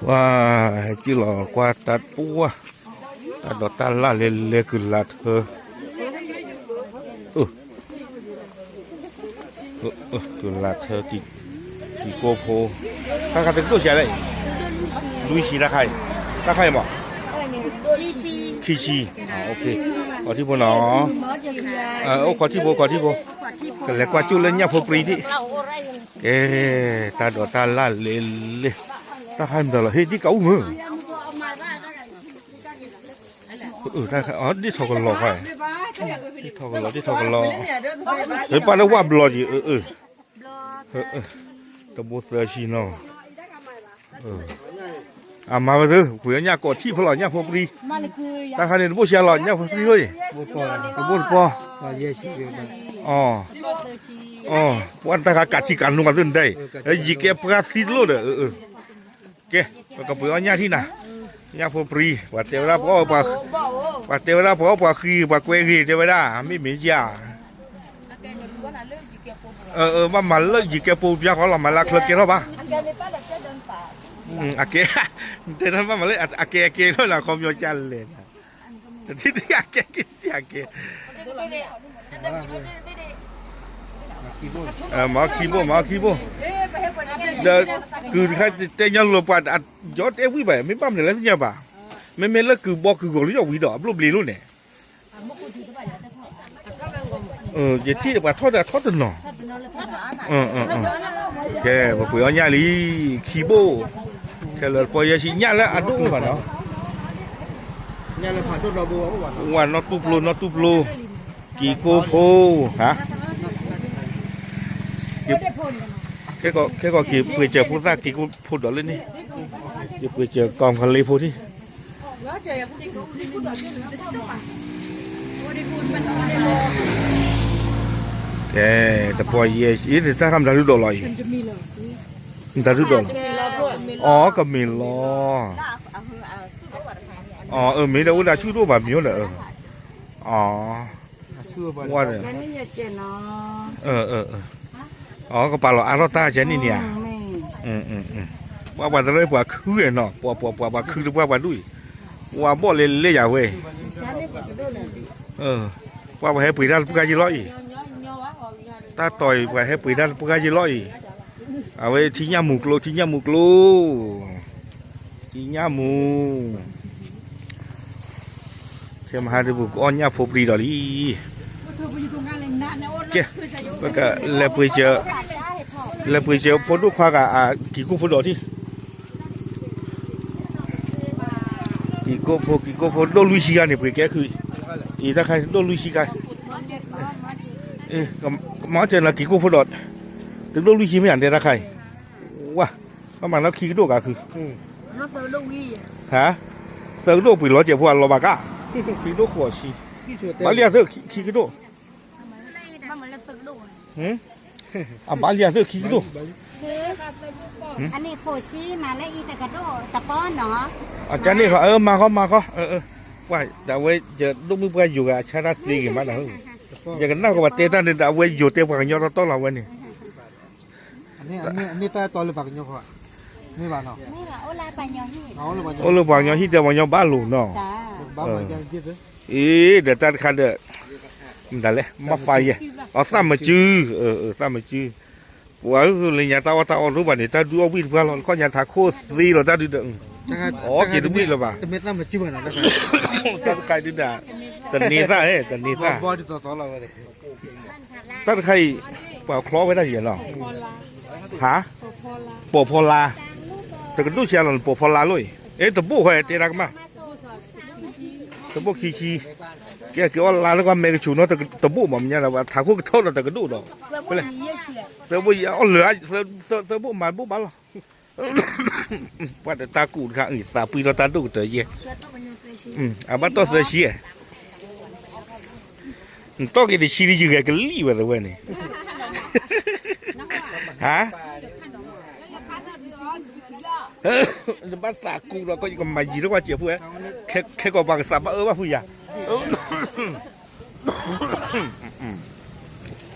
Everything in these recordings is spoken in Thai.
ว่าจีหลอกว่าตัดปัวตัดดอกตาล่าเล็กๆคือลาเธอคือลาเธอกี่โกโพถ้าเขาเป็นตัวเสียเลยลุยชีตาใครหมอขี้ชีโอเคขอที่พวกหนอขอที่โบกันแล้วกว่าจุเล่นเนี่ยพอปรีที่ตาดอกตาล่าเล็กตาใครมันตลอดเฮ้ยที่เก่ามือได้ครับอ๋อที่ทอกันรอไปที่ทอกันรอเฮ้ยป้าแล้วว่าบลอจีตะโบเสือชีโน่มาไปเถอะคุยกันยากกอดที่พลอยเนี่ยพอปรีตาใครเนี่ยโบเชียร์หลอดเนี่ยพอปรีเลยโบปอวันตากัดที่กันลงมาเดินได้ยิเก็บปลาซีโร่เด้อเก๋ก็เปลือกเนี่ยที่น่ะเนี่ยพอปรีว่าเทวดาพ่อว่าเทวดาพ่อว่าคือว่าเกวกีเทวดาไม่เหม็นจ้ามันเลิกยิเก็บปูยาเขาหล่อมาลักเลิกเกี่ยวป่ะเก๋แต่นั้นมันเลยเก๋แล้วนะคอมโยจันเลยแต่ที่นี่เก๋กินเสียเก๋มาคีโบเดี๋ยวคือใครเตะยันลงไปยอดเอฟวีไปไม่ปั๊มเนี่ยแล้วเนี่ยป่ะไม่แล้วคือบอกคือกลุ่มที่วิ่งดอกรูปลีรุ่นเนี่ยอย่าที่แบบทอดตัวหน่อแกบอกคุยเอาเนี่ยลีคีโบแค่เลยพอยาชิเนี่ยแล้วอันนู้นป่ะเนาะเนี่ยเลยผ่านตัวเราบัววันนอตุปลูกี่โกโพฮะแค่ก็กี่ไปเจอผู้สร้างกี่กูพูดดอกเลยนี่อย่าไปเจอกองคันลีพูดที่แกแต่พอเยสิถ้าทำได้รู้ดอกเลยได้รู้ดอกก็มีล้อมีแต่ว่าชื่อตัวแบบนี้เลยว่าเลยก็ปลาหลอดอารต้าเช่นนี้เนี่ยว่าจะได้ปลาคือเนาะปลาคือหรือปลาดุยว่าบ่เลยอย่างเว้ยว่าไปให้ปุ๋ยด้านปุกาจิร้อยตาต่อยไปให้ปุ๋ยด้านปุกาจิร้อยเอาไว้ทิ้งยาหมูกโลทิ้งยาหมูเข้มหาดูบุกอ้อนยาพบรีดอลีเจ้าแล้วก็แล้วไปเจอพอดูควากะกี่กูพอดอที่กี่กูพอโดลุยชิกาเนี่ยไปแกคืออีถ้าใครโดลุยชิกาก็มาเจอละกี่กูพอดอถึงโดลุยชิไม่อ่านเดี๋ยวถ้าใครว้าประมาณแล้วขี้กระโดดก็คือฮะเสือโดดไปล้อเจ็บพวกล้อบากะขี้โดดหัวชีมาเรียกเสือขี้กระโดดบาเลียเสือขี้กระโดดอันนี้โคชีมาแล้วอีแต่กระโดดตะป้อนเนาะอาจารย์นี่เขามาว่าแต่เว้ยจะลูกมือไปอยู่กับชาติลีกันมาแล้วอย่างนั้นก็ว่าเตะตั้งแต่เว้ยอยู่เตะฝั่งยอดต้นเราเว้ยนี่อันนี้แต่ตอนเลยปากยอค่ะนี่บ้านเนาะนี่ว่าโอลาปัญญาฮีโอลาปัญญาฮีเดี๋ยวปัญญาบ้านลูกเนาะบ้านปัญญาฮีเดี๋ยวตัดคันเด้อนั่นแหละมาไฟเอาซ้ำมาจื้อซ้ำมาจื้อว่าคือเลยเนี่ยตารู้ป่ะเนี่ยตาดูเอาวิ่งเพื่อนเราก็ยังทักโคตรดีเราตาดูเด้อเกี่ยวกับวิ่งหรือเปล่าแต่ไม่ซ้ำมาจื้อเหมือนกันตาใครดูด่าแต่นี่ซะแต่นี่ซะบอดี้ต่อเราเลยตาใครเปล่าคล้อไว้ได้ยังหรอหาปอพอลาแต่ก็ดูเชียร์หล่อนปอพอลาเลยตะบุกเหรอเตะรักมาตะบุกขี้แกเกี่ยวลาแล้วก็เมกชูเนาะตะบุกมันเนี่ยนะว่าถาคุกโทษเราแต่ก็ดูดอกไปเลยตะบุกเอาเหลือตะบุกมาบุกบ้าหรอว่าแต่ตากูข้างตาปีเราตาดูเตยเย่บ้านตัวเสือเชี่ยตัวกี่ที่ชีริจูแกก็รีบเลยเว้ยนี่ฮะบ้านตากูเราก็ยังมายีแล้วว่าเจี๋ยผู้แค่ก็บางสับว่าผู้ใหญ่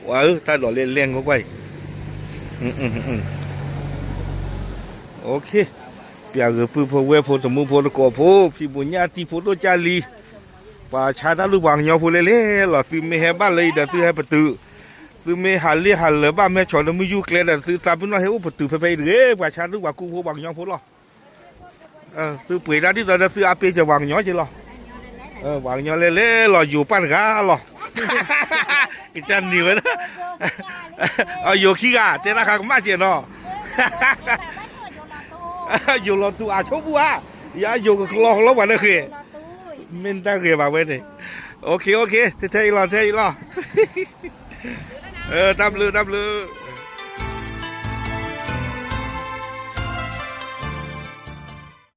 ว่าถ้าหล่อเลี้ยงเขาไปโอเค bia ge pu pho we pho tmu pho ko pho phi bu nya ti pho to cha li pa cha ta lu wang nyo pho le le lo tu me he ba le da tu he pa tu tu me ha li ha le ba me cho no mu yu kle da tu ta bu no he u pa tu phe phe de pa cha lu wa ku pho wang nyo pho lo tu pui ra đi rồi tu a pe cho wang nyo chi lo wang nyo le le lo yu pan ga lo cái chân nhiều đó yu khi ga te na ka ma che no yu lo tu a cho bu a ya yu ko lo wa na khi min ta khi ba we ni ok thế lo tạm lư